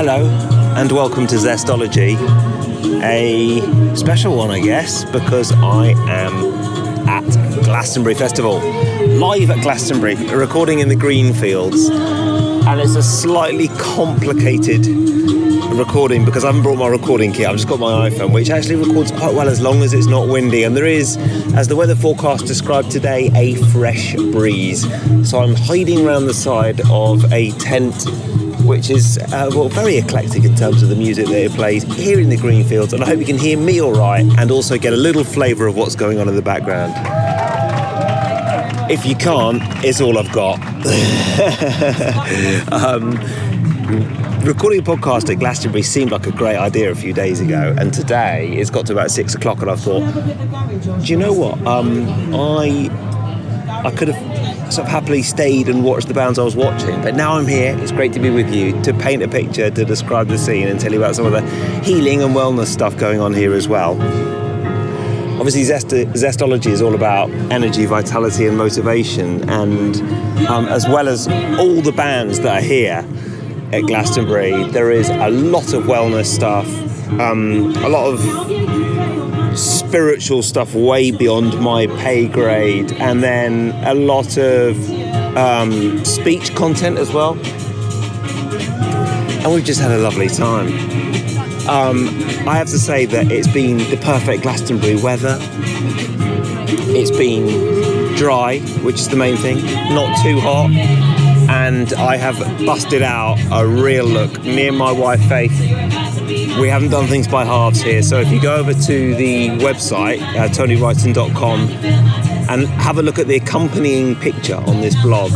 Hello and welcome to Zestology, a special one I guess, because I am at Glastonbury Festival, live at Glastonbury, recording in the green fields, and it's a slightly complicated recording because I haven't brought my recording kit. I've just got my iPhone, which actually records quite well as long as it's not windy, and there is, as the weather forecast described today, a fresh breeze. So I'm hiding around the side of a tent which is very eclectic in terms of the music that it plays here in the green fields, and I hope you can hear me all right and also get a little flavour of what's going on in the background. If you can't, it's all I've got. Recording a podcast at Glastonbury seemed like a great idea a few days ago, and today it's got to about 6 o'clock and I thought, do you know what, I could have sort of happily stayed and watched the bands I was watching, but now I'm here. It's great to be with you, to paint a picture, to describe the scene and tell you about some of the healing and wellness stuff going on here as well. Obviously Zestology is all about energy, vitality and motivation, and as well as all the bands that are here at Glastonbury, there is a lot of wellness stuff, a lot of spiritual stuff way beyond my pay grade, and then a lot of speech content as well, and we've just had a lovely time. I have to say that it's been the perfect Glastonbury weather. It's been dry, which is the main thing, not too hot, and I have busted out a real look. Me and my wife Faith, we haven't done things by halves here, so if you go over to the website, TonyWrighton.com, and have a look at the accompanying picture on this blog,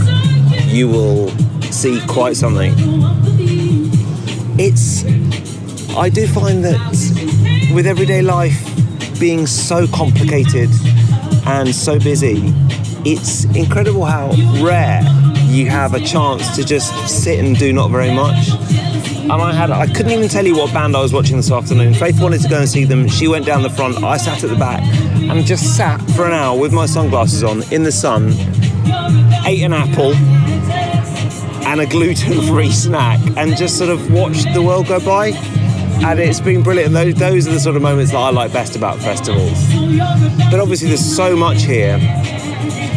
you will see quite something. I do find that with everyday life being so complicated and so busy, it's incredible how rare you have a chance to just sit and do not very much. And I couldn't even tell you what band I was watching this afternoon. Faith wanted to go and see them. She went down the front. I sat at the back and just sat for an hour with my sunglasses on in the sun, ate an apple and a gluten-free snack, and just sort of watched the world go by. And it's been brilliant. Those are the sort of moments that I like best about festivals. But obviously there's so much here.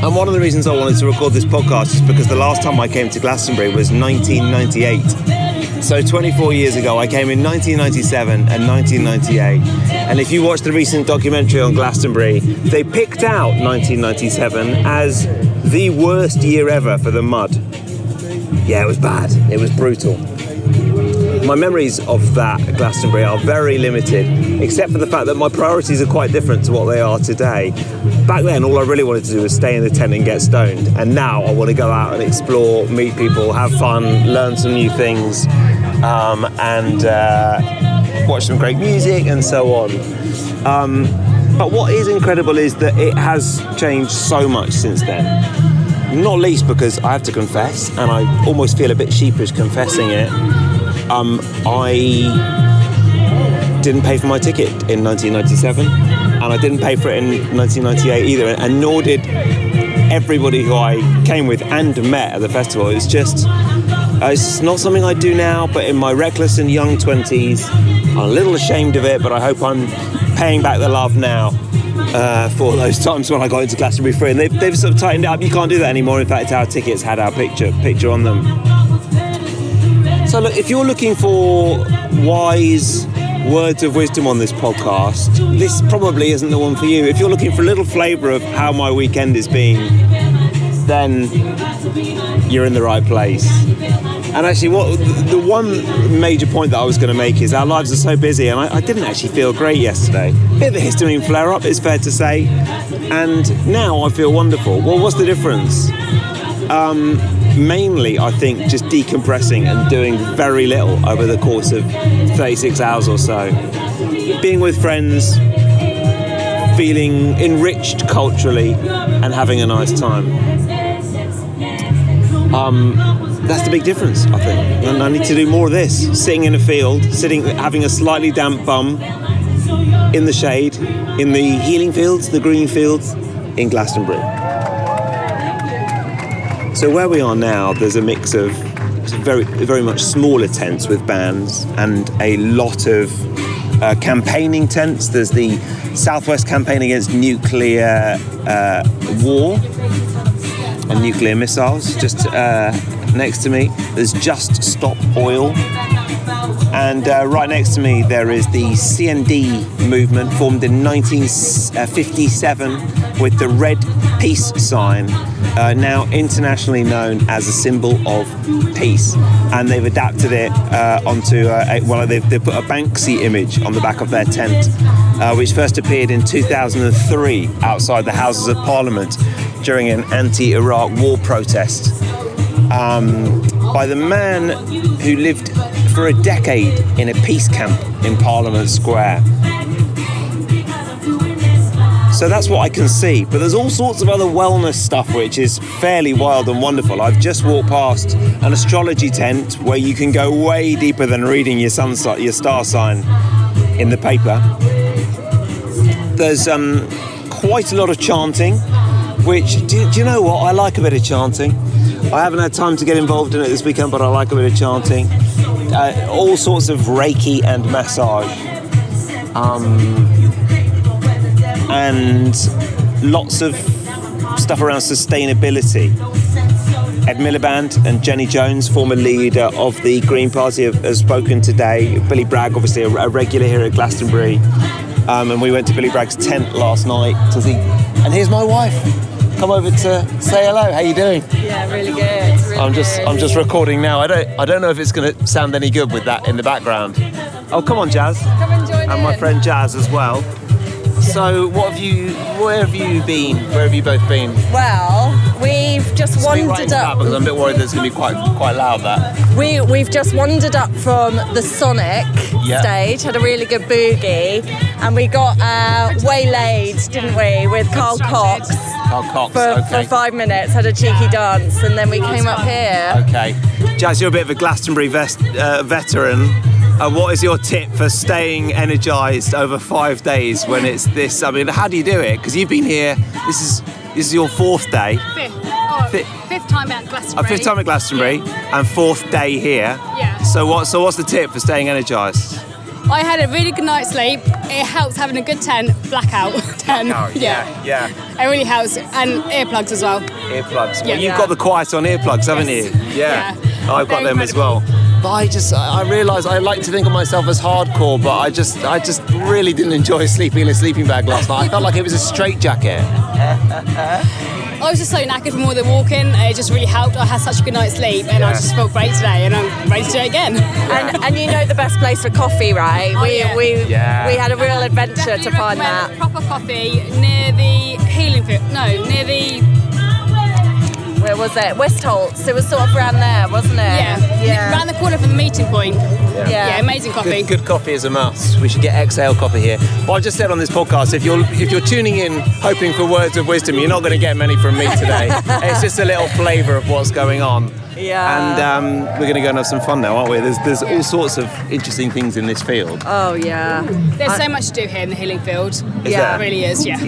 And one of the reasons I wanted to record this podcast is because the last time I came to Glastonbury was 1998. So 24 years ago, I came in 1997 and 1998. And if you watch the recent documentary on Glastonbury, they picked out 1997 as the worst year ever for the mud. Yeah, it was bad. It was brutal. My memories of that Glastonbury are very limited, except for the fact that my priorities are quite different to what they are today. Back then, all I really wanted to do was stay in the tent and get stoned. And now I want to go out and explore, meet people, have fun, learn some new things, and watch some great music and so on. But what is incredible is that it has changed so much since then. Not least because I have to confess, and I almost feel a bit sheepish confessing it, I didn't pay for my ticket in 1997, and I didn't pay for it in 1998 either, and nor did everybody who I came with and met at the festival. It's not something I do now, but in my reckless and young 20s, I'm a little ashamed of it, but I hope I'm paying back the love now for those times when I got into Glastonbury free, and they've sort of tightened it up. You can't do that anymore. In fact, our tickets had our picture on them. So look, if you're looking for wise words of wisdom on this podcast, this probably isn't the one for you. If you're looking for a little flavour of how my weekend has been, then you're in the right place. And actually, the one major point that I was going to make is our lives are so busy, and I didn't actually feel great yesterday. Bit of a histamine flare-up, it's fair to say, and now I feel wonderful. Well, what's the difference? Mainly, I think, just decompressing and doing very little over the course of 36 hours or so. Being with friends, feeling enriched culturally, and having a nice time. That's the big difference, I think. And I need to do more of this. Sitting in a field, having a slightly damp bum in the shade, in the healing fields, the green fields, in Glastonbury. So where we are now, there's a mix of very, very much smaller tents with bands, and a lot of campaigning tents. There's the Southwest Campaign Against Nuclear War and Nuclear Missiles, just next to me. There's Just Stop Oil. And right next to me there is the CND movement, formed in 1957 with the red peace sign, now internationally known as a symbol of peace. And they've adapted it onto, they've put a Banksy image on the back of their tent, which first appeared in 2003 outside the Houses of Parliament during an anti-Iraq war protest by the man who lived for a decade in a peace camp in Parliament Square. So that's what I can see, but there's all sorts of other wellness stuff which is fairly wild and wonderful. I've just walked past an astrology tent where you can go way deeper than reading your star sign in the paper. There's quite a lot of chanting, which, do you know what? I like a bit of chanting. I haven't had time to get involved in it this weekend, but I like a bit of chanting. All sorts of Reiki and massage. And lots of stuff around sustainability. Ed Miliband and Jenny Jones, former leader of the Green Party, have spoken today. Billy Bragg, obviously a regular here at Glastonbury. And we went to Billy Bragg's tent last night to see. And here's my wife. Come over to say hello. How you doing? Yeah, really good. I'm just recording now. I don't know if it's going to sound any good with that in the background. Oh, come on, Jazz. Come and join in. And my friend Jazz as well. So, where have you been? Where have you both been? Well, we've just wandered up. Because I'm a bit worried that it's going to be quite loud. That we've just wandered up from the Sonic stage, had a really good boogie, and we got waylaid, didn't we, with Carl Cox. For 5 minutes, had a cheeky dance, and then we came up here. Okay, Jazz, you're a bit of a Glastonbury veteran. What is your tip for staying energised over 5 days when it's this? I mean, how do you do it? Because you've been here. This is your fourth day. Fifth time at Glastonbury. Fifth time at Glastonbury, and fourth day here. Yeah. So what's the tip for staying energised? I had a really good night's sleep. It helps having a good blackout tent. Yeah. It really helps, and earplugs as well. Earplugs. Yeah. Well, you've got the quiet on earplugs, haven't you? Yeah. I've got them as well. But I realise I like to think of myself as hardcore, but I just really didn't enjoy sleeping in a sleeping bag last night. I felt like it was a straitjacket. I was just so knackered from all the walking. It just really helped. I had such a good night's sleep, and I just felt great today, and I'm ready to do it again. And you know the best place for coffee, right? We had a real adventure to find that. Proper coffee near the healing field. No, near the. Where was it? Westholtz. It was sort of around there, wasn't it? Yeah. Around the corner from the meeting point. Yeah, amazing coffee. Good coffee is a must. We should get Exhale coffee here. But I just said on this podcast, if you're tuning in hoping for words of wisdom, you're not going to get many from me today. It's just a little flavour of what's going on. Yeah. And we're going to go and have some fun now, aren't we? There's all sorts of interesting things in this field. Oh, yeah. There's so much to do here in the healing field. Yeah. It really is, yeah.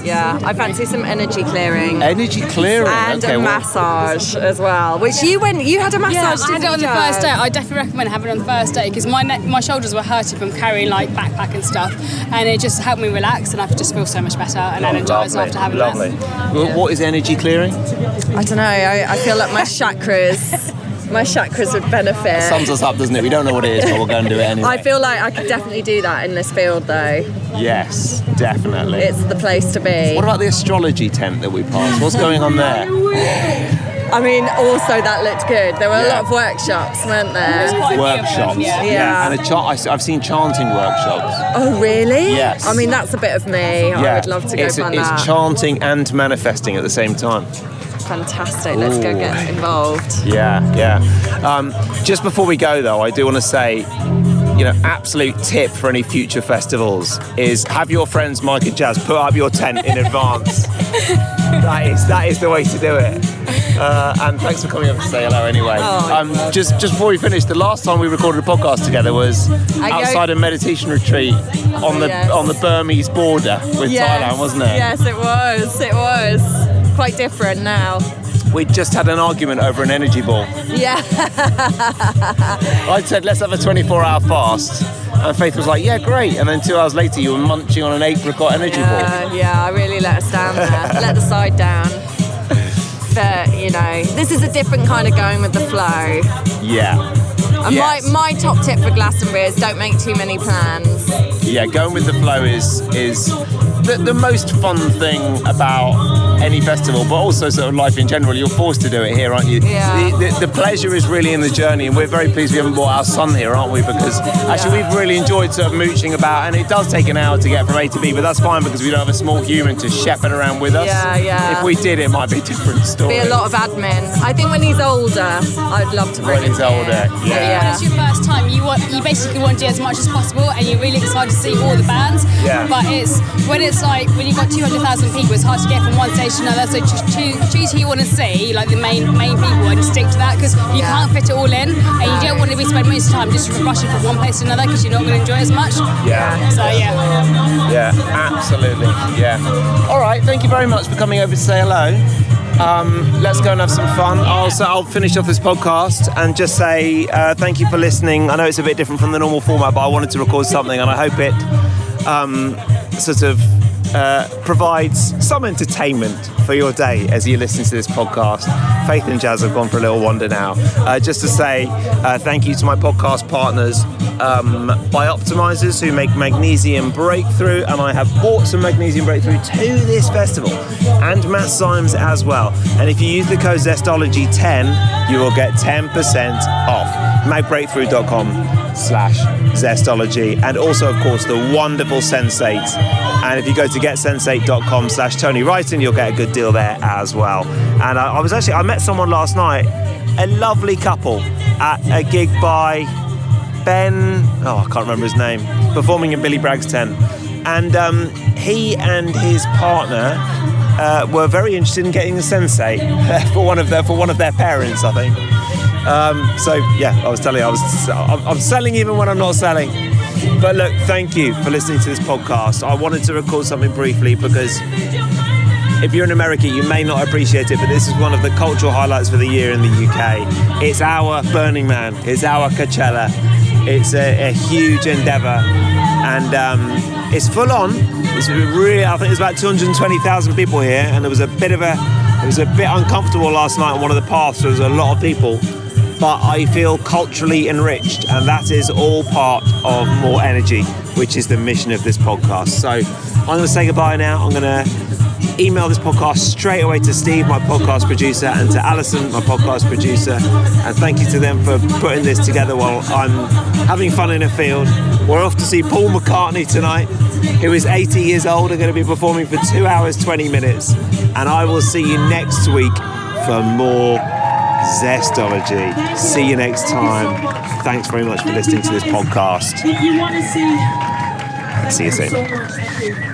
Yeah. I fancy some energy clearing. Energy clearing? And a massage as well. Which you had a massage, I had it on the first day. I definitely recommend having it on the first day because my shoulders were hurting from carrying like backpack and stuff, and it just helped me relax, and I just feel so much better and energized after having that. Well, what is energy clearing? I don't know. I feel like my chakras would benefit. It sums us up, doesn't it? We don't know what it is, but we'll go and do it anyway. I feel like I could definitely do that in this field, though. Yes, definitely. It's the place to be. What about the astrology tent that we passed? What's going on there? I mean, also that looked good. There were a lot of workshops, weren't there? Workshops. Yeah. And I've seen chanting workshops. Oh, really? Yes. I mean, that's a bit of me. Yeah. I would love to go find that. It's chanting and manifesting at the same time. Fantastic. Let's go get involved. Yeah. Just before we go, though, I do want to say, absolute tip for any future festivals is have your friends Mike and Jazz put up your tent in advance. That is the way to do it. And thanks for coming up to say hello anyway. Just before we finish, the last time we recorded a podcast together was outside a meditation retreat on the Burmese border with Thailand, wasn't it? Yes, it was. Quite different now. we just had an argument over an energy ball. Yeah. I said, let's have a 24-hour fast. And Faith was like, yeah, great. And then 2 hours later, you were munching on an apricot energy ball. Yeah, I really let us down there. Let the side down. But, this is a different kind of going with the flow. Yeah. And my top tip for Glastonbury is don't make too many plans. Yeah, going with the flow is the most fun thing about any festival, but also sort of life in general. You're forced to do it here, aren't you? Yeah. The pleasure is really in the journey, and we're very pleased we haven't brought our son here, aren't we? Because actually we've really enjoyed sort of mooching about, and it does take an hour to get from A to B, but that's fine because we don't have a small human to shepherd around with us. Yeah. If we did, it might be a different story. Be a lot of admin. I think when he's older, I'd love to bring him When he's older, When it's your first time, you basically want to do as much as possible, and you're really excited to see all the bands. Yeah. But when you've got 200,000 people, it's hard to get from one stage to another. So choose who you want to see, like the main people, and stick to that because you can't fit it all in, and you don't want to be spending most of the time just rushing from one place to another because you're not going to enjoy it as much. Yeah. So Yeah, absolutely. Yeah. All right. Thank you very much for coming over to say hello. Let's go and have some fun. I'll finish off this podcast and just say thank you for listening. I know it's a bit different from the normal format, but I wanted to record something, and I hope it provides some entertainment for your day as you listen to this podcast. Faith and Jazz have gone for a little wander now. Just to say thank you to my podcast partners, Bioptimizers, who make Magnesium Breakthrough, and I have bought some Magnesium Breakthrough to this festival, and Matt Symes as well. And if you use the code Zestology10, you will get 10% off. magbreakthrough.com/Zestology, and also, of course, the wonderful Sensate. And if you go to getsensate.com/Tony Wrighton, you'll get a good deal there as well. And I met someone last night, a lovely couple at a gig by Ben, I can't remember his name, performing in Billy Bragg's tent. And he and his partner were very interested in getting a Sensate for one of their parents, I think. So yeah, I was telling you, I'm selling even when I'm not selling. But look, thank you for listening to this podcast. I wanted to record something briefly because if you're in America, you may not appreciate it, but this is one of the cultural highlights for the year in the UK. It's our Burning Man. It's our Coachella. It's a huge endeavour, and it's full on. It's really, I think there's about 220,000 people here, and it was a bit uncomfortable last night on one of the paths. There was a lot of people. But I feel culturally enriched, and that is all part of More Energy, which is the mission of this podcast. So I'm going to say goodbye now. I'm going to email this podcast straight away to Steve, my podcast producer, and to Alison, my podcast producer. And thank you to them for putting this together while I'm having fun in a field. We're off to see Paul McCartney tonight, who is 80 years old and going to be performing for 2 hours, 20 minutes. And I will see you next week for more Zestology. See you next time. Thanks very much for listening to this podcast. See you soon.